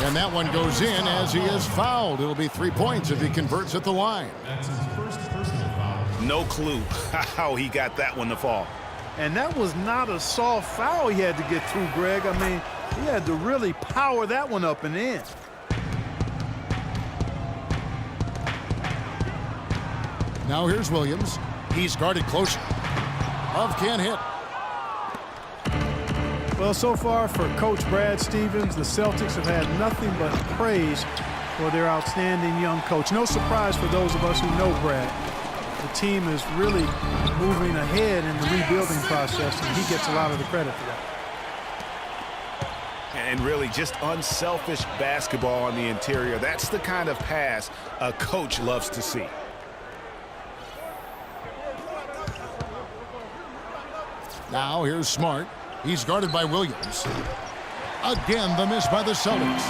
And that one goes in as he is fouled. It'll be 3 points if he converts at the line. That's his first personal foul. No clue how he got that one to fall. And that was not a soft foul he had to get through, Greg. I mean, he had to really power that one up and in. Now here's Williams. He's guarded closer. Love can't hit. Well, so far for Coach Brad Stevens, the Celtics have had nothing but praise for their outstanding young coach. No surprise for those of us who know Brad. The team is really moving ahead in the rebuilding process, and he gets a lot of the credit for that. And really just unselfish basketball on the interior. That's the kind of pass a coach loves to see. Now here's Smart. He's guarded by Williams. Again, the miss by the Celtics.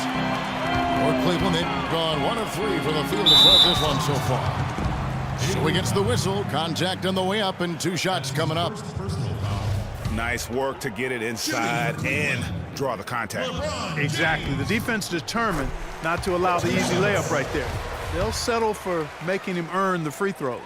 For Cleveland, they've gone 1 of 3 for the field as well this one so far. So he gets the whistle. Contact on the way up, and 2 shots coming up. Nice work to get it inside and draw the contact. Exactly. The defense determined not to allow the easy layup right there. They'll settle for making him earn the free throws.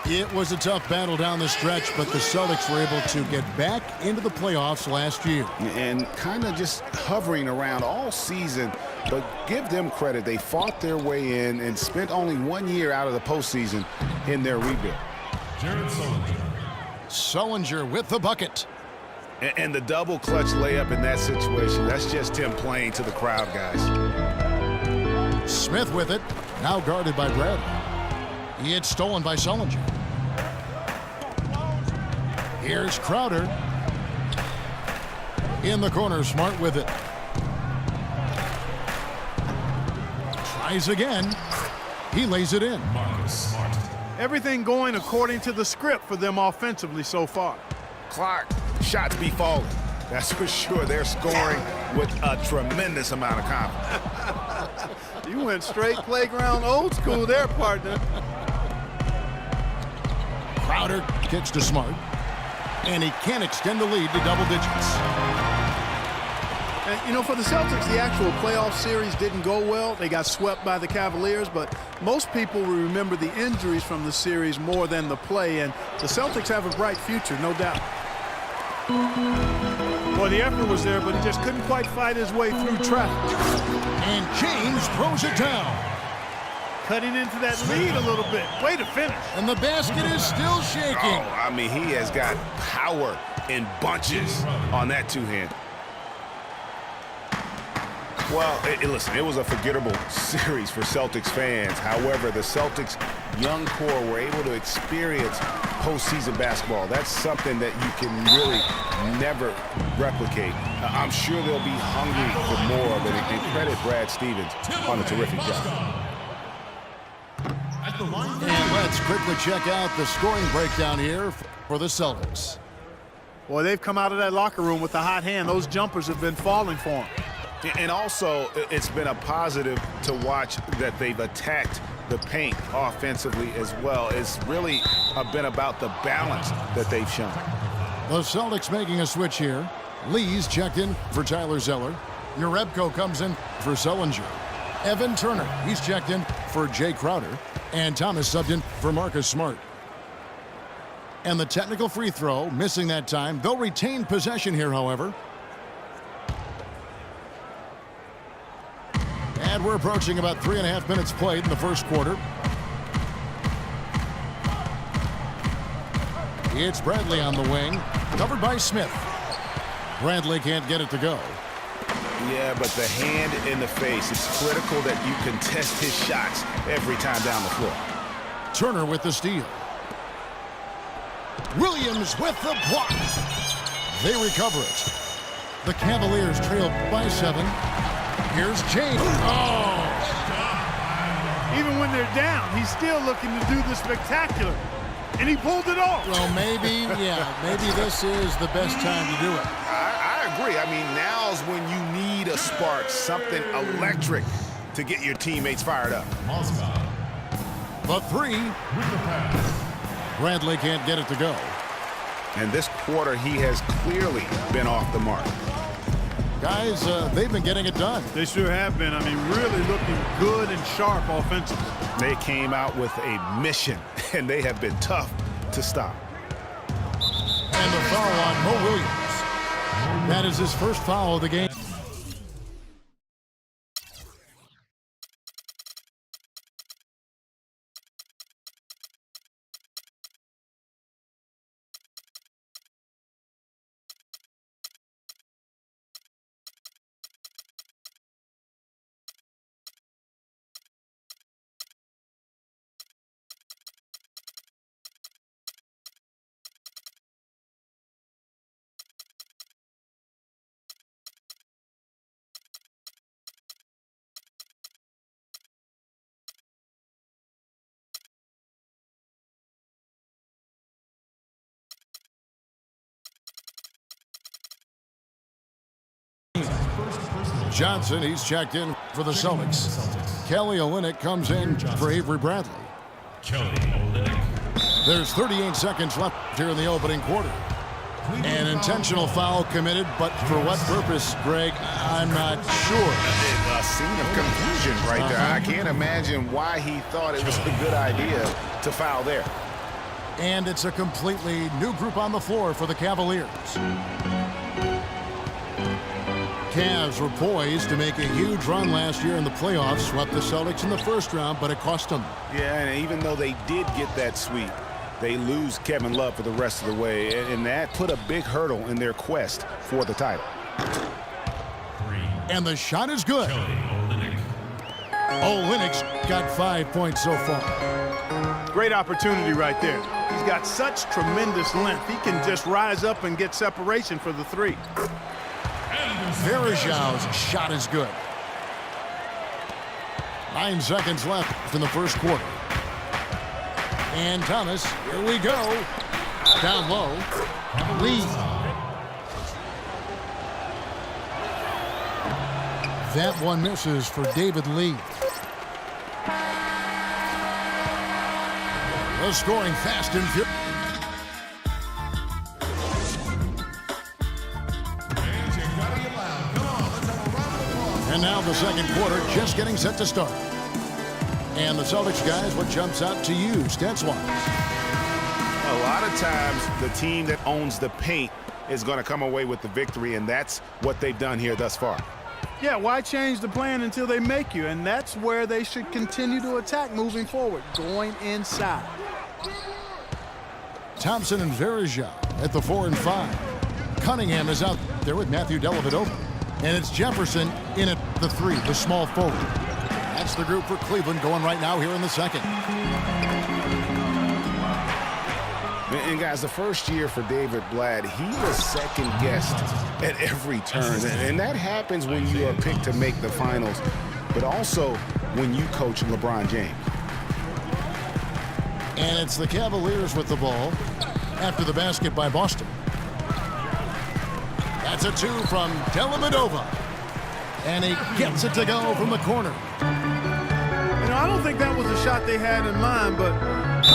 It was a tough battle down the stretch, but the Celtics were able to get back into the playoffs last year. And kind of just hovering around all season, but give them credit. They fought their way in and spent only 1 year out of the postseason in their rebuild. Jared Sullinger. Sullinger with the bucket. And the double clutch layup in that situation, that's just him playing to the crowd, guys. Smith with it, now guarded by Bradley. It's stolen by Sullinger. Here's Crowder. In the corner, Smart with it. Tries again. He lays it in. Marcus Smart. Everything going according to the script for them offensively so far. Clark, shots be falling. That's for sure. They're scoring with a tremendous amount of confidence. You went straight playground old school there, partner. Crowder kicks to Smart. And he can't extend the lead to double digits. And, you know, for the Celtics, the actual playoff series didn't go well. They got swept by the Cavaliers, but most people will remember the injuries from the series more than the play, and the Celtics have a bright future, no doubt. Well, the effort was there, but he just couldn't quite fight his way through traffic. And James throws it down. Cutting into that lead a little bit. Way to finish. And the basket is still shaking. Oh, I mean, he has got power in bunches on that two-hand. Well, listen, it was a forgettable series for Celtics fans. However, the Celtics' young core were able to experience postseason basketball. That's something that you can really never replicate. I'm sure they'll be hungry for more of it, and credit Brad Stevens on a terrific job. And let's quickly check out the scoring breakdown here for the Celtics. Boy, they've come out of that locker room with a hot hand. Those jumpers have been falling for them. And also, it's been a positive to watch that they've attacked the paint offensively as well. It's really been about the balance that they've shown. The Celtics making a switch here. Lee's checked in for Tyler Zeller. Urebko comes in for Sullinger. Evan Turner, he's checked in for Jay Crowder. And Thomas subbed in for Marcus Smart. And the technical free throw, missing that time. They'll retain possession here, however. And we're approaching about 3.5 minutes played in the first quarter. It's Bradley on the wing, covered by Smith. Bradley can't get it to go. Yeah, but the hand in the face, it's critical that you contest his shots every time down the floor. Turner with the steal. Williams with the block. They recover it. The Cavaliers trail by 7. Here's James. Oh! Even when they're down, he's still looking to do the spectacular. And he pulled it off. Well, maybe this is the best time to do it. I agree. I mean, now's when you need a spark, something electric to get your teammates fired up. The 3. With the pass. Bradley can't get it to go. And this quarter, he has clearly been off the mark. Guys, they've been getting it done. They sure have been. I mean, really looking good and sharp offensively. They came out with a mission, and they have been tough to stop. And the foul on Mo Williams. That is his first foul of the game. Johnson, he's checked in for the Celtics. Kelly Olynyk comes in for Avery Bradley. Kelly Olynyk. There's 38 seconds left here in the opening quarter. An intentional foul committed, but for what purpose, Greg, I'm not sure. A scene of confusion right there. I can't imagine why he thought it was a good idea to foul there. And it's a completely new group on the floor for the Cavaliers. Cavs were poised to make a huge run last year in the playoffs, swept the Celtics in the first round, but it cost them. Yeah, and even though they did get that sweep, they lose Kevin Love for the rest of the way, and that put a big hurdle in their quest for the title. And the shot is good. Kelly Olynyk. Olynyk's got 5 points so far. Great opportunity right there. He's got such tremendous length. He can just rise up and get separation for the three. Varejão's shot is good. 9 seconds left in the first quarter. And Thomas, here we go. Down low. Lee. That one misses for David Lee. The scoring fast and furious. And now the second quarter just getting set to start. And the Celtics, guys, what jumps out to you stats-wise? A lot of times the team that owns the paint is going to come away with the victory, and that's what they've done here thus far. Yeah, why change the plan until they make you? And that's where they should continue to attack moving forward, going inside. Thompson and Varejão at the 4 and 5. Cunningham is out there with Matthew Dellavedova. And it's Jefferson in at the 3, the small forward. That's the group for Cleveland going right now here in the second. And guys, the first year for David Blatt, he was second-guessed at every turn. And that happens when you are picked to make the finals, but also when you coach LeBron James. And it's the Cavaliers with the ball after the basket by Boston. That's a 2 from Dellavedova. And he gets it to go from the corner. You know, I don't think that was a shot they had in mind, but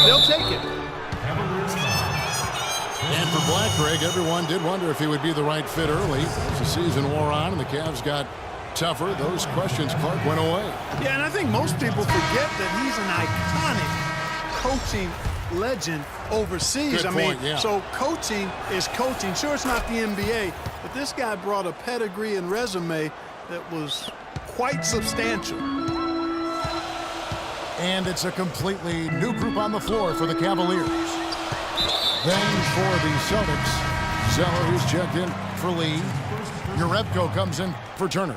they'll take it. And for Black, Greg, everyone did wonder if he would be the right fit early. As the season wore on and the Cavs got tougher, those questions, Clark, went away. Yeah, and I think most people forget that he's an iconic coaching legend overseas. Good point, yeah. So coaching is coaching. Sure, it's not the NBA, but this guy brought a pedigree and resume that was quite substantial. And it's a completely new group on the floor for the Cavaliers. Then for the Celtics, Zeller, who's checked in for Lee. Jerebko comes in for Turner.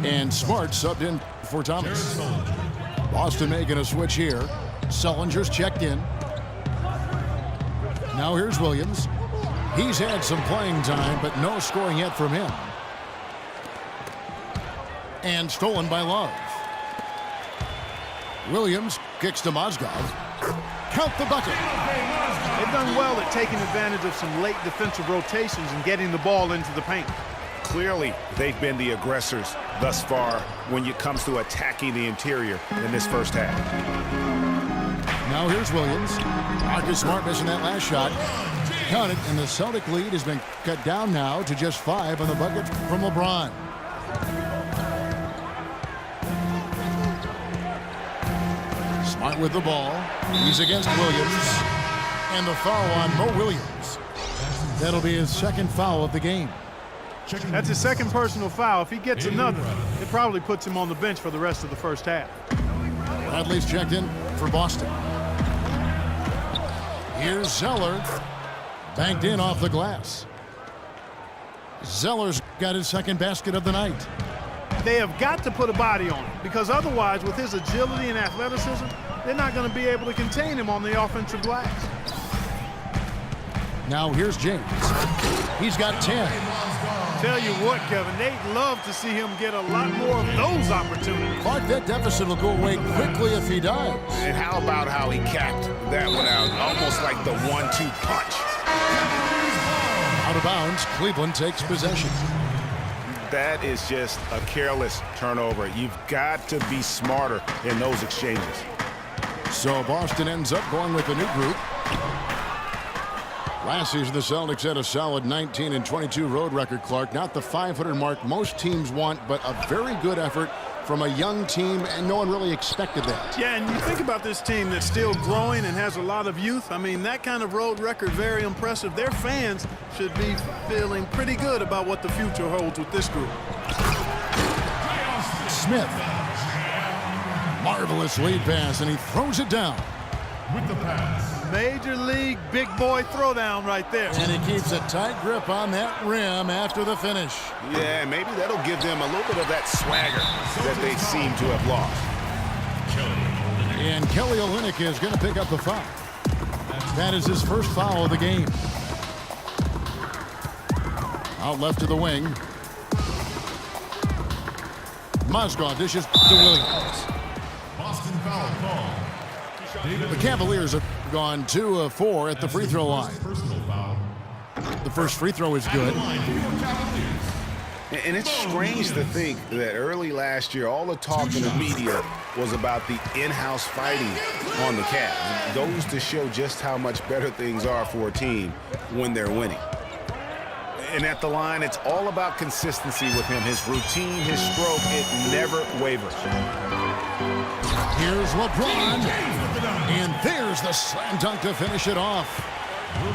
And Smart subbed in for Thomas. Boston making a switch here. Sullinger's checked in. Now here's Williams. He's had some playing time, but no scoring yet from him. And stolen by Love. Williams kicks to Mozgov. Count the bucket. They've done well at taking advantage of some late defensive rotations and getting the ball into the paint. Clearly, they've been the aggressors thus far when it comes to attacking the interior in this first half. Now here's Williams. Marcus Smart missing that last shot. Counted, and the Celtic lead has been cut down now to just 5 on the bucket from LeBron. Smart with the ball. He's against Williams. And the foul on Mo Williams. That'll be his second foul of the game. That's his second personal foul. If he gets another, it probably puts him on the bench for the rest of the first half. Bradley's checked in for Boston. Here's Zeller. Banked in off the glass. Zeller's got his second basket of the night. They have got to put a body on him, because otherwise, with his agility and athleticism, they're not going to be able to contain him on the offensive glass. Now here's James. He's got 10. Tell you what, Kevin, they'd love to see him get a lot more of those opportunities. Clark, that deficit will go away quickly if he does. And how about how he capped that one out? Almost like the 1-2 punch. Out of bounds, Cleveland takes possession. That is just a careless turnover. You've got to be smarter in those exchanges. So Boston ends up going with a new group. Last season, the Celtics had a solid 19-22 road record, Clark. Not the 500 mark most teams want, but a very good effort from a young team, and no one really expected that. Yeah, and you think about this team that's still growing and has a lot of youth. I mean, that kind of road record, very impressive. Their fans should be feeling pretty good about what the future holds with this group. Smith. Marvelous lead pass, and he throws it down. With the pass. Major league big boy throwdown right there. And he keeps a tight grip on that rim after the finish. Yeah, maybe that'll give them a little bit of that swagger that they seem to have lost. And Kelly Olynyk is going to pick up the foul. That is his first foul of the game. Out left to the wing. Mozgov dishes to Williams. Boston foul call. The Cavaliers have gone 2 of 4 at the free throw line. The first free throw is good. And it's strange to think that early last year, all the talk in the media was about the in-house fighting on the Cavs. It goes to show just how much better things are for a team when they're winning. And at the line, it's all about consistency with him. His routine, his stroke, it never wavers. Here's LeBron. And there's the slam dunk to finish it off.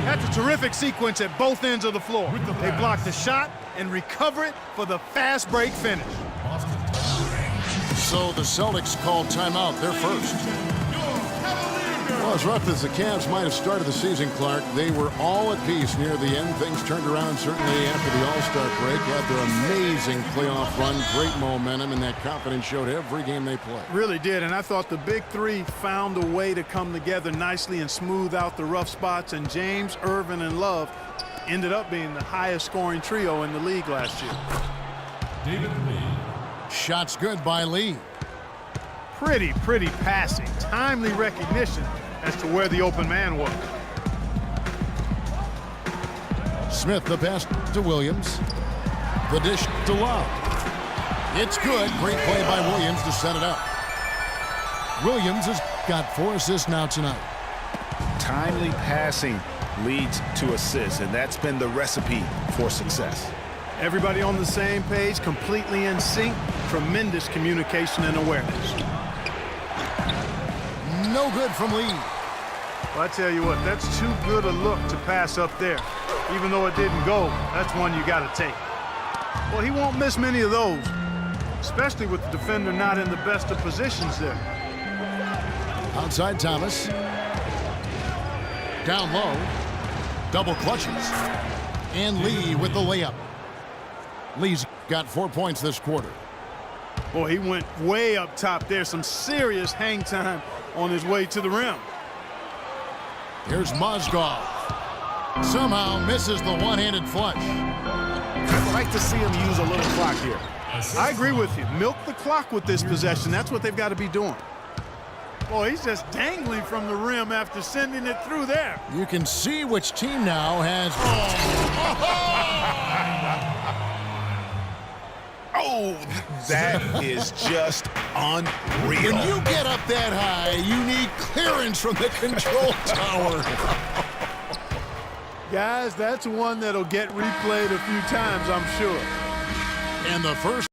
That's a terrific sequence at both ends of the floor. They block the shot and recover it for the fast break finish. So the Celtics called timeout, their first. Well, as rough as the Cavs might have started the season, Clark, they were all at peace near the end. Things turned around certainly after the All-Star break. Had their amazing playoff run, great momentum, and that confidence showed every game they played. Really did, and I thought the big three found a way to come together nicely and smooth out the rough spots, and James, Irvin, and Love ended up being the highest scoring trio in the league last year. David Lee. Shots good by Lee. Pretty passing, timely recognition as to where the open man was. Smith the pass to Williams. The dish to Love. It's good. Great play by Williams to set it up. Williams has got 4 assists now tonight. Timely passing leads to assists, and that's been the recipe for success. Everybody on the same page, completely in sync, tremendous communication and awareness. No good from Lee. Well, I tell you what, that's too good a look to pass up there. Even though it didn't go, that's one you got to take. Well, he won't miss many of those, especially with the defender not in the best of positions there. Outside Thomas. Down low. Double clutches. And Lee with the layup. Lee's got 4 points this quarter. Boy, he went way up top there. Some serious hang time on his way to the rim. Here's Mozgov. Somehow misses the one-handed flush. I'd like to see him use a little clock here. I agree with you. Milk the clock with this possession. That's what they've got to be doing. Boy, he's just dangling from the rim after sending it through there. You can see which team now has... Oh, that is just unreal. When you get up that high, you need clearance from the control tower. Guys, that's one that'll get replayed a few times, I'm sure. And the first